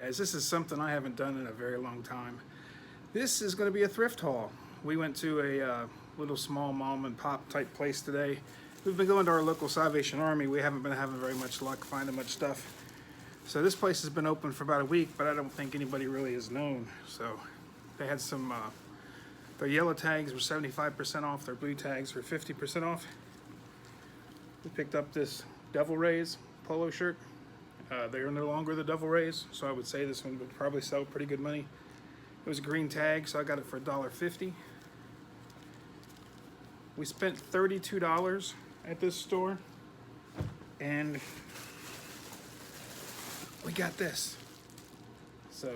as this is something I haven't done in a very long time. This is going to be a thrift haul. We went to a little small mom and pop type place today. We've been going to our local Salvation Army. We haven't been having very much luck finding much stuff. So this place has been open for about a week, but I don't think anybody really is known. So they had some, their yellow tags were 75% off, their blue tags were 50% off. We picked up this Devil Rays polo shirt. They are no longer the Devil Rays, so I would say this one would probably sell pretty good money. It was a green tag, so I got it for $1.50. We spent $32 at this store, and we got this. So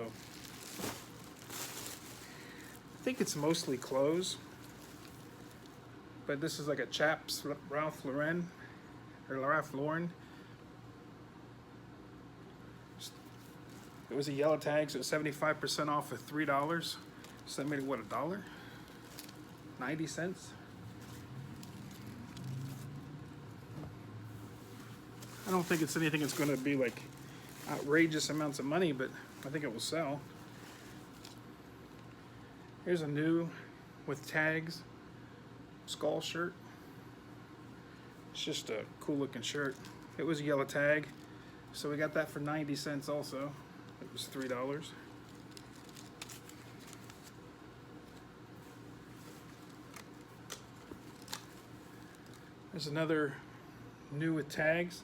I think it's mostly clothes, but this is like a Chaps Ralph Lauren. It was a yellow tag, so it was 75% off of $3. So that made it, what, $1? 90 cents? I don't think it's anything that's going to be like outrageous amounts of money, but I think it will sell. Here's a new with tags skull shirt. It's just a cool looking shirt. It was a yellow tag, so we got that for 90 cents also. It was $3. There's another new with tags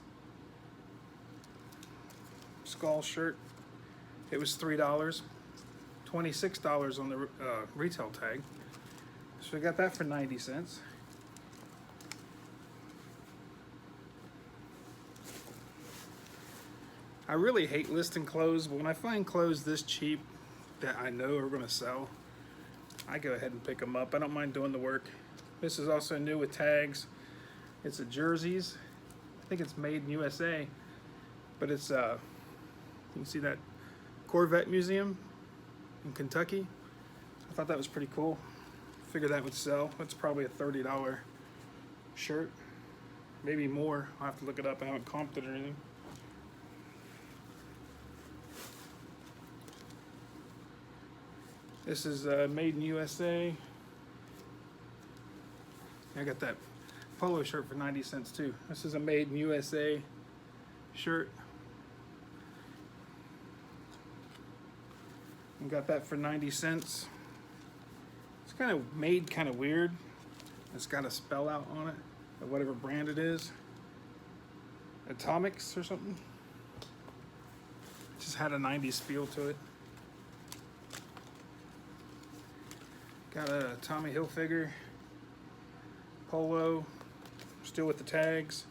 skull shirt. It was $3. $26 on the retail tag. So we got that for 90 cents. I really hate listing clothes, but when I find clothes this cheap that I know are going to sell, I go ahead and pick them up. I don't mind doing the work. This is also new with tags. It's a jerseys. I think it's made in USA, but it's you can see that Corvette Museum in Kentucky. I thought that was pretty cool. Figured that would sell. That's probably a $30 shirt, maybe more. I'll have to look it up. I haven't comped it or anything. This is made in USA. I got that polo shirt for 90 cents too. This is a made in USA shirt. I got that for 90 cents. It's kind of made kind of weird. It's got a spell out on it of whatever brand it is. Atomics or something. Just had a 90s feel to it. Got a Tommy Hilfiger Polo, still with the tags.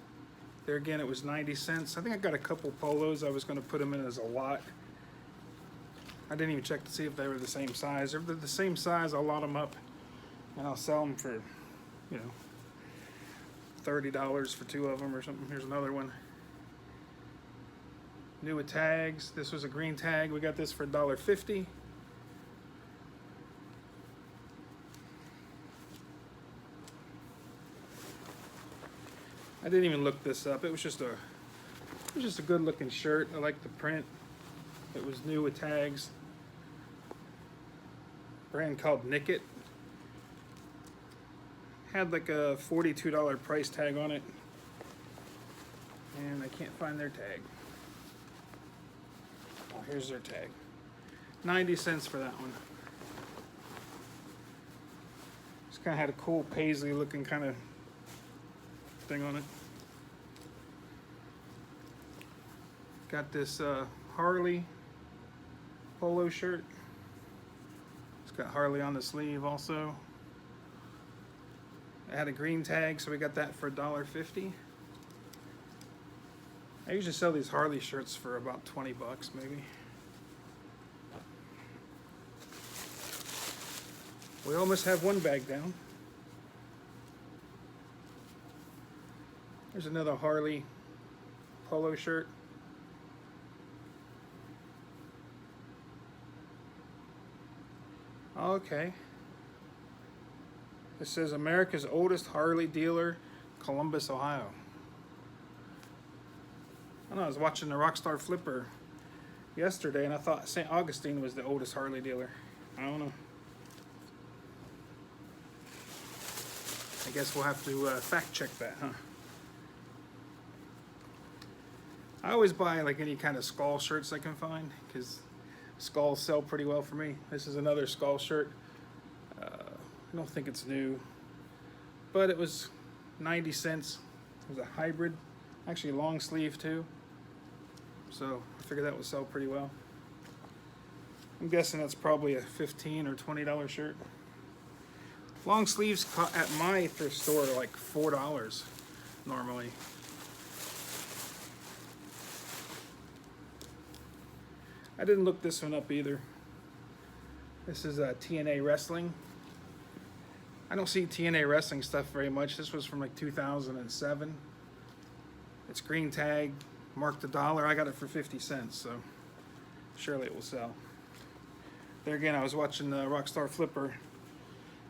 There again, it was 90 cents. I think I got a couple polos. I was going to put them in as a lot. I didn't even check to see if they were the same size. If they're the same size, I'll lot them up and I'll sell them for, you know, $30 for two of them or something. Here's another one. New with tags. This was a green tag. We got this for $1.50. I didn't even look this up. It was just a good looking shirt. I like the print. It was new with tags. Brand called Nick It. Had like a $42 price tag on it. And I can't find their tag. Oh, here's their tag. 90 cents for that one. Just kind of had a cool paisley looking kind of thing on it. Got this Harley polo shirt. It's got Harley on the sleeve also. It had a green tag, so we got that for $1.50. I usually sell these Harley shirts for about 20 bucks maybe. We almost have one bag down. There's another Harley polo shirt. Okay. It says America's oldest Harley dealer, Columbus, Ohio. I don't know, I was watching the Rockstar Flipper yesterday, and I thought St. Augustine was the oldest Harley dealer. I don't know. I guess we'll have to fact check that, huh? I always buy like any kind of skull shirts I can find, because skulls sell pretty well for me. This is another skull shirt. I don't think it's new, but it was 90 cents. It was a hybrid, actually long sleeve too. So I figured that would sell pretty well. I'm guessing that's probably a $15 or $20 shirt. Long sleeves at my thrift store are like $4 normally. I didn't look this one up either. This is TNA Wrestling. I don't see TNA Wrestling stuff very much. This was from like 2007. It's green tag, marked $1. I got it for 50 cents, so surely it will sell. There again, I was watching Rockstar Flipper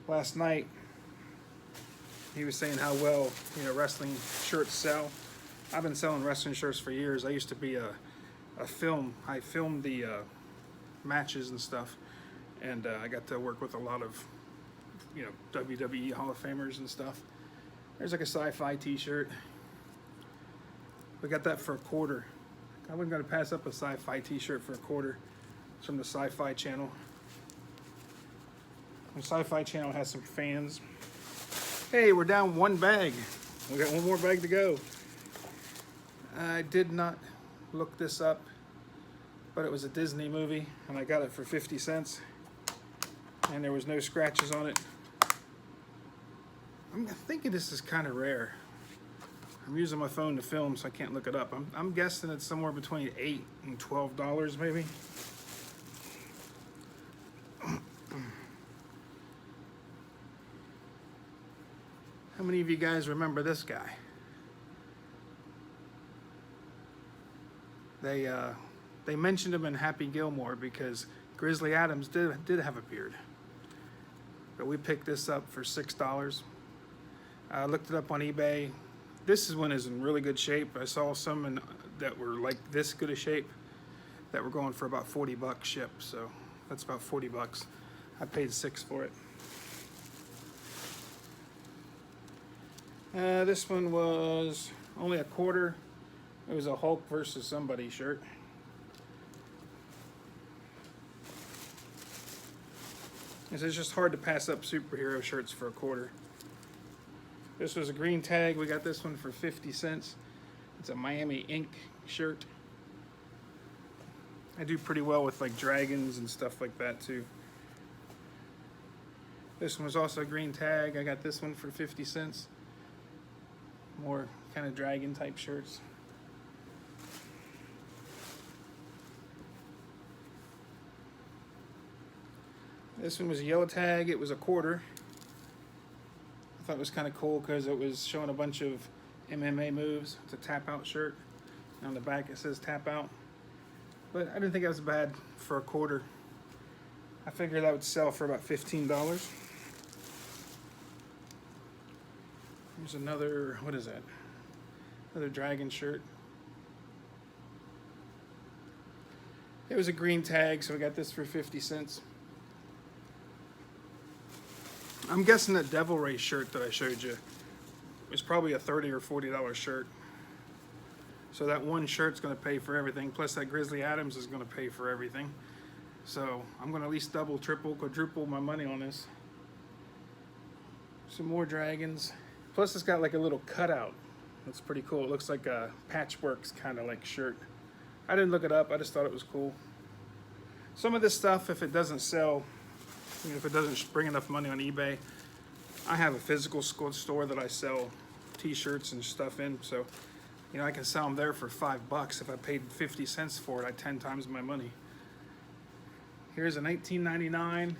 last night. He was saying how well, wrestling shirts sell. I've been selling wrestling shirts for years. I used to be I filmed the matches and stuff, and I got to work with a lot of WWE Hall of Famers and stuff. There's like a sci-fi t-shirt. We got that for $1. I wasn't going to pass up a sci-fi t-shirt for $1. It's from the Sci-Fi Channel. The Sci-Fi Channel has some fans. Hey, we're down one bag. We got one more bag to go. I did not look this up, but it was a Disney movie, and I got it for 50 cents, and there was no scratches on it. I'm thinking this is kind of rare. I'm using my phone to film, so I can't look it up. I'm guessing it's somewhere between $8 and $12 maybe. How many of you guys remember this guy? They mentioned him in Happy Gilmore because Grizzly Adams did have a beard. But we picked this up for $6. I looked it up on eBay. This one is in really good shape. I saw some that were like this good a shape that were going for about 40 bucks shipped. So that's about 40 bucks. I paid $6 for it. This one was only $0.25. It was a Hulk versus somebody shirt. It's just hard to pass up superhero shirts for $0.25. This was a green tag. We got this one for 50 cents. It's a Miami Ink shirt. I do pretty well with like dragons and stuff like that too. This one was also a green tag. I got this one for 50 cents. More kind of dragon type shirts. This one was a yellow tag. It was $0.25. I thought it was kind of cool because it was showing a bunch of MMA moves. It's a tap out shirt. And on the back it says tap out. But I didn't think that was bad for $0.25. I figured that would sell for about $15. Here's another, what is that? Another dragon shirt. It was a green tag, so we got this for 50 cents. I'm guessing that Devil Ray shirt that I showed you was probably a $30 or $40 shirt. So that one shirt's going to pay for everything, plus that Grizzly Adams is going to pay for everything. So I'm going to at least double, triple, quadruple my money on this. Some more dragons. Plus it's got like a little cutout. That's pretty cool. It looks like a patchworks kind of like shirt. I didn't look it up. I just thought it was cool. Some of this stuff, if it doesn't sell, if it doesn't bring enough money on eBay, I have a physical store that I sell t-shirts and stuff in. So, I can sell them there for $5. If I paid 50 cents for it, I 10 times my money. Here's a 1999,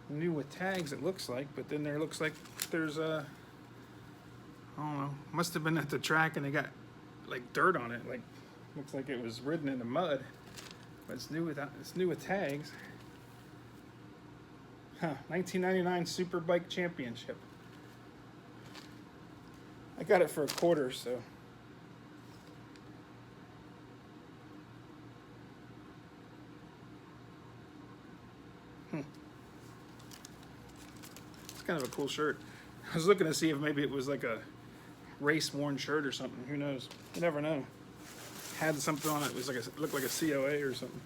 new with tags it looks like, but then there looks like there's a, I don't know, must have been at the track and they got like dirt on it, like looks like it was ridden in the mud, but it's new with tags. Huh, 1999 Superbike Championship. I got it for $0.25, so. It's kind of a cool shirt. I was looking to see if maybe it was like a race-worn shirt or something. Who knows? You never know. Had something on it. It was like looked like a COA or something.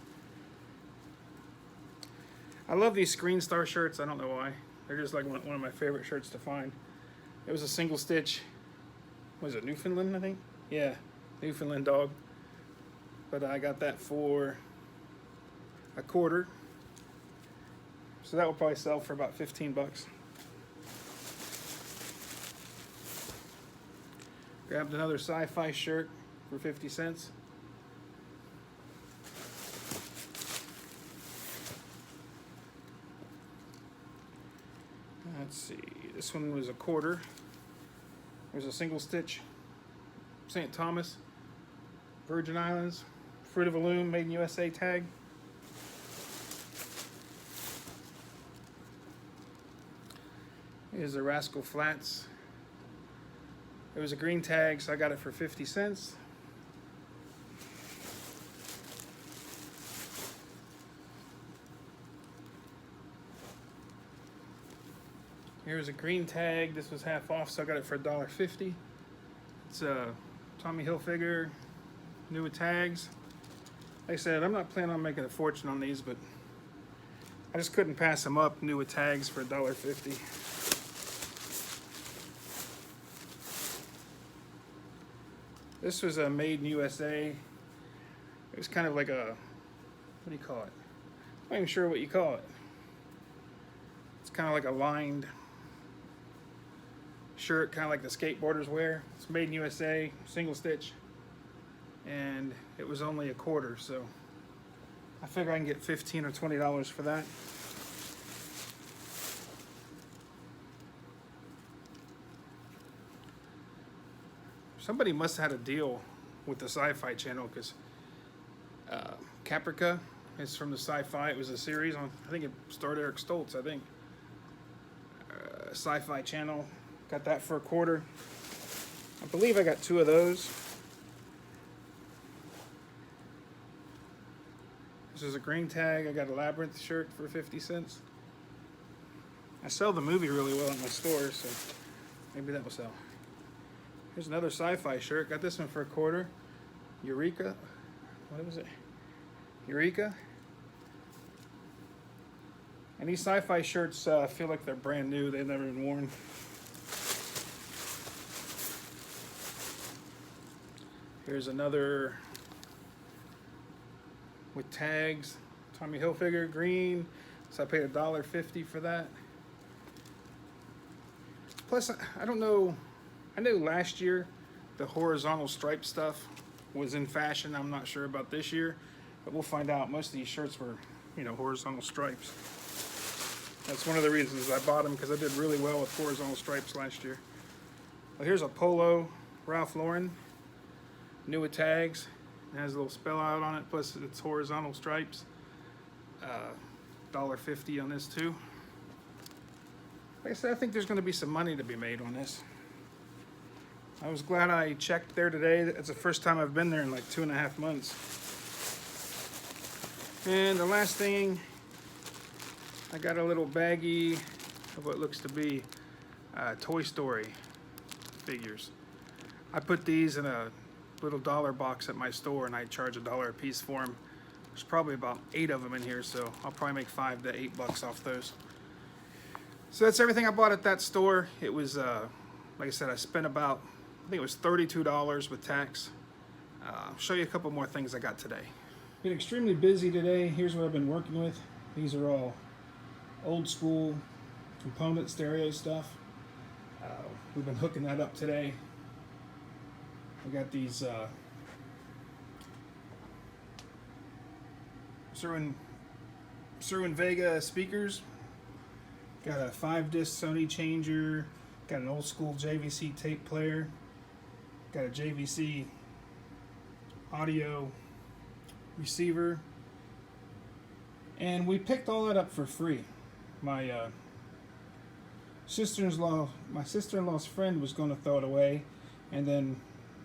I love these Screen Star shirts. I don't know why. They're just like one of my favorite shirts to find. It was a single stitch. What is it, Newfoundland, I think? Yeah, Newfoundland dog. But I got that for $1.25. So that will probably sell for about 15 bucks. Grabbed another sci-fi shirt for 50 cents. Let's see, this one was $0.25. There's a single stitch, St. Thomas, Virgin Islands, Fruit of a Loom, made in USA tag. Here's the Rascal Flats. It was a green tag, so I got it for 50 cents. Here's a green tag. This was half off, so I got it for $1.50. It's Tommy Hilfiger, newer tags. Like I said, I'm not planning on making a fortune on these, but I just couldn't pass them up, newer tags for $1.50. This was a made in USA. It was kind of like a, what do you call it? I'm not even sure what you call it. It's kind of like a lined shirt, kind of like the skateboarders wear. It's made in USA, single stitch, and it was only $0.25, so I figure I can get $15 or $20 for that. Somebody must have had a deal with the Sci-Fi channel, because Caprica is from the Sci-Fi. It was a series on, I think it starred Eric Stoltz, I think. Sci-Fi channel. Got that for $0.25. I believe I got 2 of those. This is a green tag. I got a Labyrinth shirt for 50 cents. I sell the movie really well at my store, so maybe that will sell. Here's another Sci-Fi shirt. Got this one for $0.25. Eureka. What was it? Eureka. And these Sci-Fi shirts feel like they're brand new. They've never been worn. Here's another with tags. Tommy Hilfiger, green. So I paid $1.50 for that. Plus, I don't know. I know last year the horizontal stripe stuff was in fashion. I'm not sure about this year, but we'll find out. Most of these shirts were, you know, horizontal stripes. That's one of the reasons I bought them, because I did really well with horizontal stripes last year. Well, here's a polo, Ralph Lauren, newer tags. It has a little spell out on it, plus it's horizontal stripes. $1.50 on this too. Like I said, I think there's going to be some money to be made on this. I was glad I checked there today. It's the first time I've been there in like 2.5 months. And the last thing, I got a little baggie of what looks to be Toy Story figures. I put these in a little dollar box at my store, and I charge $1 a piece for them. There's probably about 8 of them in here, so I'll probably make $5 to $8 off those. So that's everything I bought at that store. It was, like I said, I spent about, I think it was $32 with tax. I'll show you a couple more things I got today. Been extremely busy today. Here's what I've been working with. These are all old school component stereo stuff. We've been hooking that up today. We got these Cerwin Vega speakers. Got a 5-disc Sony changer. Got an old school JVC tape player. Got a JVC audio receiver. And we picked all that up for free. My sister-in-law's friend was going to throw it away, and then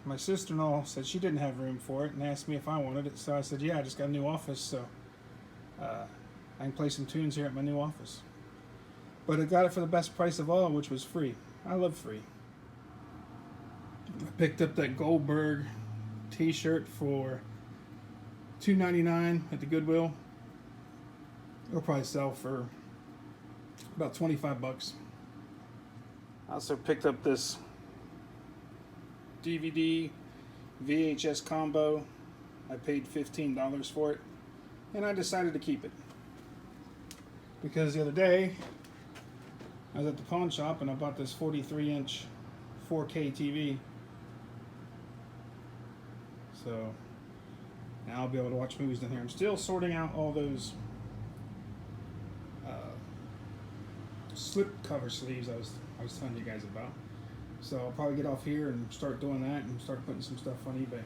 my sister-in-law said she didn't have room for it and asked me if I wanted it. So I said, yeah, I just got a new office, so I can play some tunes here at my new office. But I got it for the best price of all, which was free. I love free. I picked up that Goldberg t-shirt for $2.99 at the Goodwill. It'll probably sell for about 25 bucks. I also picked up this DVD VHS combo. I paid $15 for it, and I decided to keep it because the other day I was at the pawn shop and I bought this 43-inch 4K TV. So now I'll be able to watch movies in here. I'm still sorting out all those slip cover sleeves I was telling you guys about. So I'll probably get off here and start doing that and start putting some stuff on eBay.